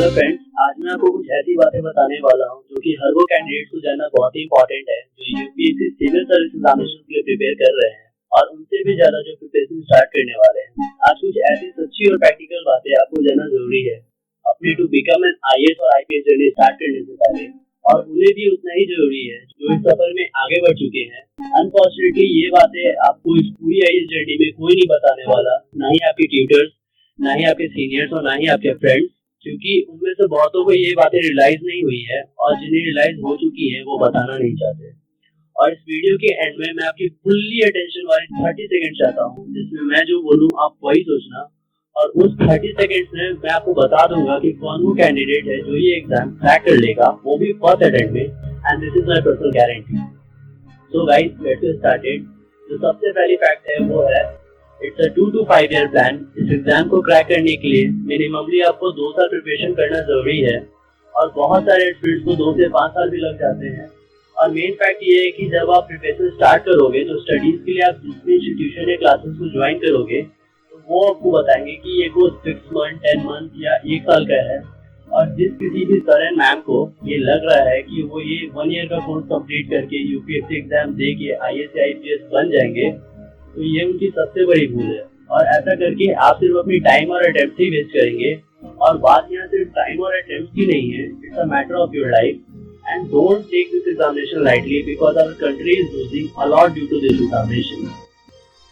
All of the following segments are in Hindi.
हेलो फ्रेंड्स, आज मैं आपको कुछ ऐसी बातें बताने वाला हूँ जो कि हर वो कैंडिडेट को जानना बहुत ही इंपॉर्टेंट है जो यूपीएससी सिविल सर्विस एग्जामिनेशन के लिए प्रिपेयर कर रहे हैं और उनसे भी ज्यादा जो प्रिपरेशन स्टार्ट करने वाले हैं। आज कुछ ऐसी सच्ची और प्रैक्टिकल बातें आपको जानना जरूरी है अपने टू बिकम एन आईएएस और आईपीएस जर्नी स्टार्ट करने से पहले, और उन्हें भी उतना ही जरूरी है जो इस सफर में आगे बढ़ चुके हैं। अनफॉर्चुनेटली ये बातें आपको इस पूरी आईएएस जर्नी में कोई नहीं बताने वाला, ना ही आपके ट्यूटर्स, ना ही आपके सीनियर्स और ना ही आपके फ्रेंड्स, क्योंकि उनमें से बहुतों को ये बातें रियलाइज नहीं हुई है और जिन्हें रियलाइज हो चुकी है वो बताना नहीं चाहते। और इस वीडियो के एंड में मैं आपकी फुल्ली अटेंशन वाली 30 सेकंड चाहता हूँ जिसमें मैं जो बोलूँ आप वही सोचना, और उस 30 सेकंड्स में मैं आपको बता दूंगा कि कौन वो कैंडिडेट है जो ये एग्जाम क्रैक कर लेगा, वो भी फर्स्ट अटेम्प्ट में, and this is my personal guarantee. So guys, let's get started. जो सबसे पहली फैक्ट है वो है it's a 2 to 5 year plan. इस एग्जाम को क्रैक करने के लिए मिनिममली आपको 2 साल प्रिपरेशन करना जरूरी है और बहुत सारे स्टूडेंट्स को 2 से 5 साल भी लग जाते हैं। और मेन फैक्ट ये है कि जब आप प्रिपरेशन स्टार्ट करोगे तो स्टडीज के लिए आप जिस भी इंस्टीट्यूशन या क्लासेस को ज्वाइन करोगे तो वो आपको बताएंगे कि ये कोर्स 6 मंथ, 10 मंथ या 1 साल का है। और जिस किसी भी सर एंड मैम को ये लग रहा है कि वो ये 1 ईयर का कोर्स कंप्लीट करके यूपीएससी एग्जाम दे के आईएएस या आईपीएस बन जाएंगे, तो ये उनकी सबसे बड़ी भूल है। और ऐसा करके आप सिर्फ अपनी टाइम और अटेम्प्ट ही वेस्ट करेंगे। और बात यहाँ सिर्फ टाइम और अटेम्प्ट की नहीं है, it's a matter of your life. And don't take this examination lightly because our country is losing a lot due to this examination.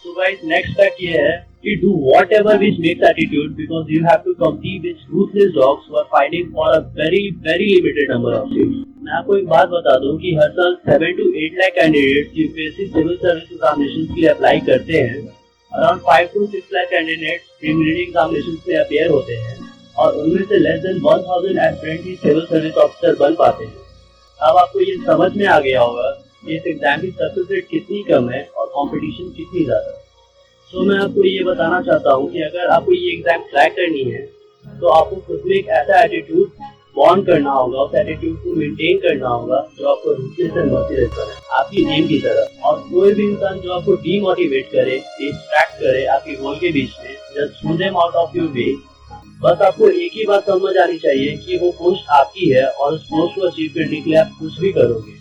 So guys, next fact ये है कि do whatever which makes attitude because you have to compete with ruthless dogs who are fighting for a very very limited number of seats. मैं आपको एक बात बता दूं कि हर साल 7 to 8 lakh candidates UPSC civil service examinations के लिए अप्लाई करते हैं। Around 5 to 6 lakh candidates preliminary examinations में अपीयर होते हैं और उनमें से लेस देन 1000 एस्पिरेंट ही सिविल सर्विस ऑफिसर बन पाते हैं। अब आपको ये समझ में आ गया होगा कि इस एग्जाम की सक्सेस रेट कितनी कम है और कंपटीशन कितनी ज्यादा है। तो मैं आपको ये बताना चाहता हूँ कि अगर आपको ये एग्जाम क्रैक करनी है तो आपको खुद में एक ऐसा एटीट्यूड बॉन्ड करना होगा, उस एटीट्यूड को मेंटेन करना होगा जो आपको रूटलेस एंड मर्सीलेस करे, आपकी एम की तरफ। और कोई भी इंसान जो आपको डीमोटिवेट करे, डिस्ट्रैक्ट करे आपके गोल के बीच में, just throw them out of your way. बस आपको एक ही बात समझ आनी चाहिए कि वो पोस्ट आपकी है और उस पोस्ट को अचीव करने के लिए आप कुछ भी करोगे।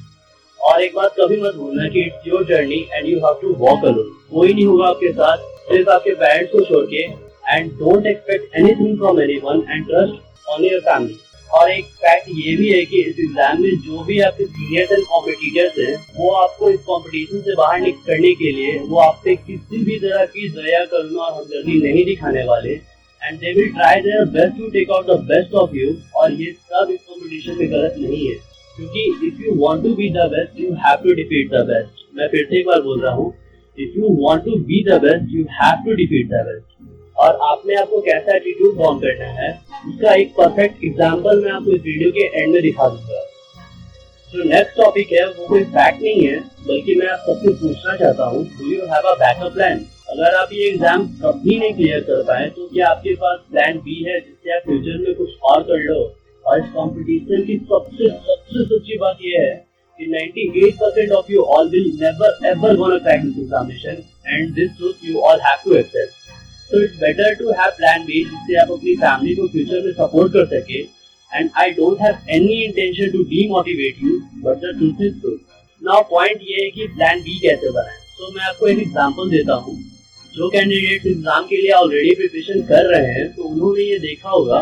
और एक बात कभी मत भूलना कि it's your journey and you have to walk alone. कोई नहीं होगा आपके साथ, सिर्फ आपके पेरेंट्स को छोड़ के। And don't expect anything from anyone and trust on your family. और एक फैक्ट ये भी है कि इस एग्जाम में जो भी आपके सीनियर्स एंड कॉम्पिटिटर्स हैं वो आपको इस कंपटीशन से बाहर करने के लिए वो आप पे किसी भी तरह की दया, करुणा और हमदर्दी नहीं दिखाने वाले। And they will try their best to take out the best of you. और ये सब इस कंपटीशन में गलत नहीं है, क्योंकि if you want to be the best you have to defeat the best. मैं फिर से एक बार बोल रहा हूँ, if you want to be the best you have to defeat the best. और आप में आपको कैसा एटीट्यूड फॉर्म करना है उसका एक परफेक्ट एग्जांपल मैं आपको इस वीडियो के एंड में दिखा दूंगा। जो नेक्स्ट टॉपिक है वो कोई फैक्ट नहीं है, बल्कि मैं आप सबसे पूछना चाहता हूँ, do you have a backup plan? अगर आप ये एग्जाम कभी नहीं क्लियर कर पाए तो क्या आपके पास प्लान बी है जिससे आप फ्यूचर में कुछ और कर लो? और इस कंपटीशन की सबसे सच्ची बात यह है कि 98% of you all will never ever gonna crack this examination, and this truth you all have to accept. So it's better to have plan B जिससे आप अपनी फैमिली को फ्यूचर में सपोर्ट कर सके। And I don't have any intention to demotivate you, but the truth is true. Now point ये है कि plan B कैसे बनाएं। तो मैं आपको एक एग्जांपल देता हूँ। जो कैंडिडेट्स एग्जाम के लिए ऑलरेडी प्रिपरेशन कर रहे हैं तो उन्होंने ये देखा होगा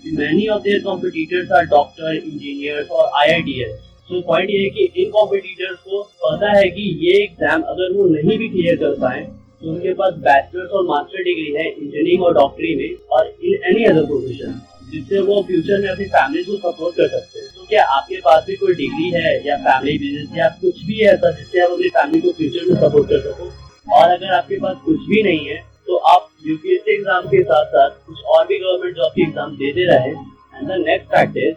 कि many of their competitors are doctor, engineers और IITs। तो पॉइंट ये है कि इन कॉम्पिटिटर्स को पता है कि ये एग्जाम अगर वो नहीं भी क्लियर कर पाए तो उनके पास बैचलर्स और मास्टर डिग्री है इंजीनियरिंग और डॉक्टरी में और इन एनी अदर प्रोफेशन, जिससे वो फ्यूचर में अपनी फैमिली को सपोर्ट कर सकते हैं। तो क्या आपके पास भी कोई डिग्री है या फैमिली बिजनेस या कुछ भी ऐसा जिससे आप अपनी फैमिली को फ्यूचर में सपोर्ट कर सको? और अगर आपके पास कुछ भी नहीं है तो आप यूपीएससी एग्जाम के साथ साथ कुछ और भी गवर्नमेंट जॉब के एग्जाम देते रहे। And the next fact is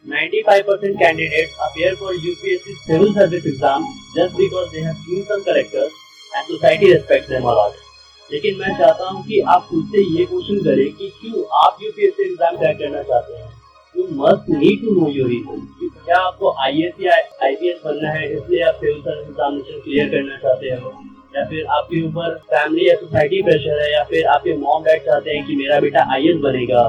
95% candidates appear for UPSC civil service exam just because they have seen some characters and society respects them a lot. लेकिन मैं चाहता हूँ कि आप खुद से ये क्वेश्चन करें कि क्यों आप यूपीएससी एग्जाम क्रैक करना चाहते हैं। You must need to know your reason. क्या आपको आईएएस या आईपीएस बनना है इसलिए आप सिविल सर्विस एग्जामिनेशन क्लियर करना चाहते हो, या फिर आपके ऊपर फैमिली या सोसाइटी प्रेशर है, या फिर आपके मॉम डैड चाहते हैं कि मेरा बेटा आईएएस बनेगा,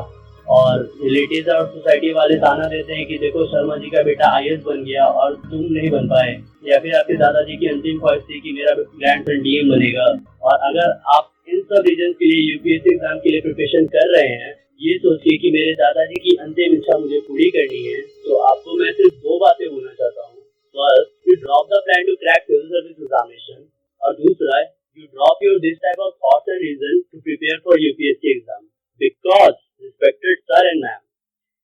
और रिलेटिव्स और सोसाइटी वाले ताना देते हैं कि देखो शर्मा जी का बेटा आईएएस बन गया और तुम नहीं बन पाए, या फिर आपके दादाजी की अंतिम ख्वाहिश थी कि मेरा ग्रैंडसन डीएम बनेगा। और अगर आप इन सब रीजन के लिए यूपीएससी एग्जाम के लिए प्रिपरेशन कर रहे हैं, ये सोचिए कि मेरे दादाजी की अंतिम इच्छा मुझे पूरी करनी है, तो आपको मैं सिर्फ 2 बातें बोलना चाहता हूँ। First, you drop the plan to crack civil service examination, और दूसरा, you drop your this type of thoughts and reason to prepare for UPSC exam, because respected sir and ma'am,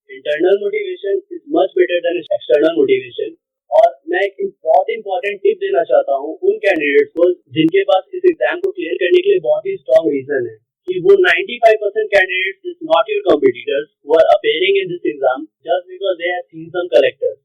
internal motivation is much better than external motivation। और मैं एक बहुत इंपॉर्टेंट टिप देना चाहता हूँ उन कैंडिडेट्स को जिनके पास इस एग्जाम को क्लियर करने के लिए बहुत ही स्ट्रॉन्ग रीजन है, कि वो 95% candidates is not your competitors who are appearing in this exam just because they have seen some collectors,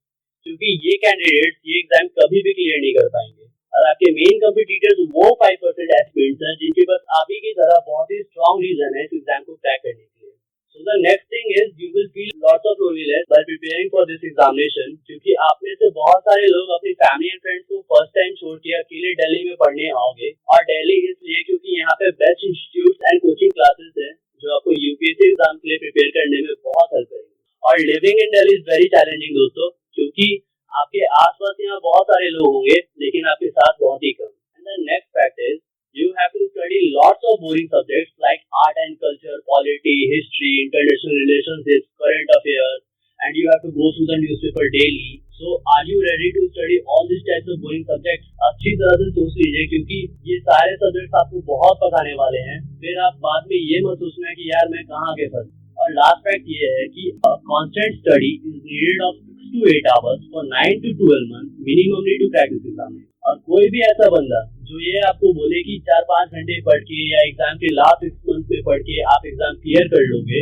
क्योंकि ये कैंडिडेट्स ये एग्जाम कभी भी क्लियर नहीं कर पाएंगे। और आपके मेन कॉम्पिटिटर्स वो 5% एस्पिरेंट्स हैं जिनके पास आप ही की तरह बहुत ही स्ट्रॉन्ग रीजन है इस एग्जाम को क्रैक करने के लिए। So the next thing is you will feel lots of loneliness bye preparing for this examination, क्योंकि आप में से बहुत सारे लोग अपनी फैमिली एंड फ्रेंड्स को फर्स्ट टाइम छोड़ के अकेले दिल्ली में पढ़ने आओगे। और दिल्ली इसलिए क्योंकि यहाँ पे best institute and coaching classes है जो आपको यूपीएससी एग्जाम के लिए प्रिपेयर करने में बहुत हेल्प करेंगे। और living in Delhi is very challenging दोस्तों, क्योंकि आपके आसपास यहाँ बहुत सारे लोग होंगे लेकिन आपके साथ बहुत ही कम। And the next fact is you have to study lots of boring subjects like art and culture, polity, history, international relationships, current affairs, and you have to go through the newspaper daily. So are you ready to study all this types of boring subjects? अच्छी तरह से सोच लीजिए, क्योंकि ये सारे सब्जेक्ट्स आपको बहुत पकाने वाले हैं। फिर आप बाद में ये मत सोचना कि यार मैं कहाँ आगे फंस। और लास्ट फैक्ट ये है कि constant study is needed off 6 to 8 hours for 9 to 12 months minimally to crack this exam। और कोई भी ऐसा बंदा जो ये आपको बोले कि 4-5 घंटे पढ़ के या एग्जाम के लास्ट 6 मंथ में पढ़ के आप एग्जाम क्लियर कर लोगे,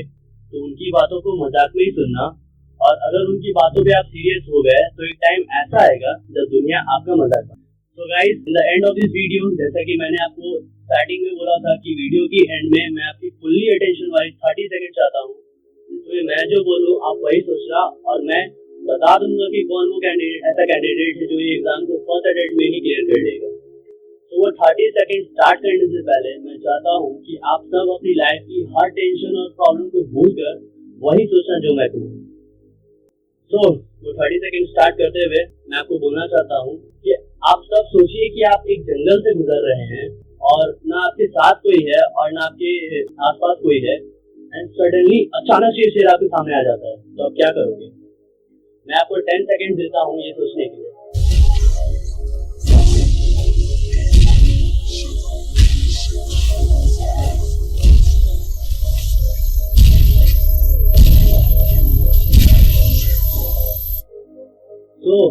तो उनकी बातों को मजाक में ही सुनना। और अगर उनकी बातों पे आप सीरियस हो गए तो एक टाइम ऐसा आएगा जब दुनिया आपका मजाक बने। So guys, in the end of this video, जैसा कि मैंने आपको स्टार्टिंग में बोला था कि वीडियो की एंड में मैं आपकी फुल्ली अटेंशन वाली 30 सेकंड चाहता हूँ, तो मैं जो बोलूँ आप वही सोचना, और मैं बता दूंगा कि कौन वो ऐसा कैंडिडेट है जो ये एग्जाम को फर्स्ट अटेम्प्ट में ही क्लियर कर लेगा। तो वो 30 सेकंड स्टार्ट करने से पहले मैं चाहता हूँ कि आप सब अपनी लाइफ की हर टेंशन और प्रॉब्लम को भूलकर वही सोचना जो मैं कहूँ। तो वो 30 सेकंड स्टार्ट करते हुए मैं आपको बोलना चाहता हूँ कि आप सब सोचिए कि आप एक जंगल से गुजर रहे हैं और ना आपके साथ कोई है और ना आपके आसपास कोई है, एंड सडनली अचानक से शेर आपके सामने आ जाता है, तो आप क्या करोगे? मैं आपको 10 सेकंड देता हूँ ये सोचने के लिए। तो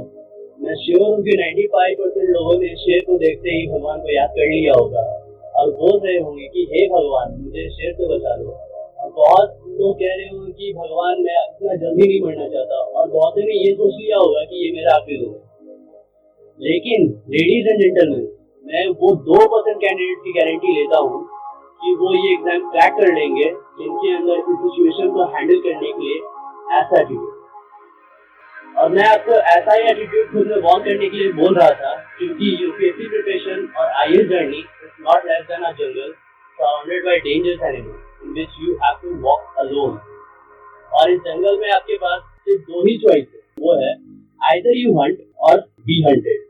मैं श्योर हूँ कि 95% लोगों ने शेर को देखते ही भगवान को याद कर लिया होगा और बोल रहे होंगे कि हे भगवान मुझे शेर से बचा लो। और बहुत लोग कह रहे होंगे कि भगवान मैं इतना जल्दी नहीं मरना चाहता, और बहुत ने ये सोच लिया होगा कि ये मेरा आखिरी दिन है। लेकिन लेडीज एंड जेंटलमैन, मैं वो 2% कैंडिडेट की गारंटी लेता हूँ कि वो ये एग्जाम क्रैक कर लेंगे जिनके अंदर इस सिचुएशन को हैंडल करने के लिए ऐसा एटीट्यूड। और मैं आपको ऐसा ही एटीट्यूड खुद में वॉर्न करने के लिए बोल रहा था, क्योंकि यूपीएससी प्रिपरेशन और IAS journey is not less than a jungle surrounded by dangerous animals in which you have to walk alone। और इस जंगल में आपके पास सिर्फ 2 ही चॉइस है, वो है either you hunt or be hunted।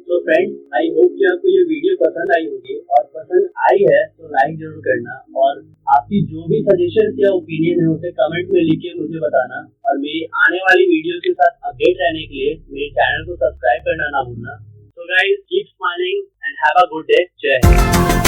तो फ्रेंड्स, आई होप कि आपको ये वीडियो पसंद आई होगी, और पसंद आई है तो लाइक जरूर करना, और आपकी जो भी सजेशन या ओपिनियन है उसे कमेंट में लिख के मुझे बताना। और मेरी आने वाली वीडियो के साथ अपडेट रहने के लिए मेरे चैनल को सब्सक्राइब करना ना भूलना। So guys, keep smiling and have a good day। जय हिंद।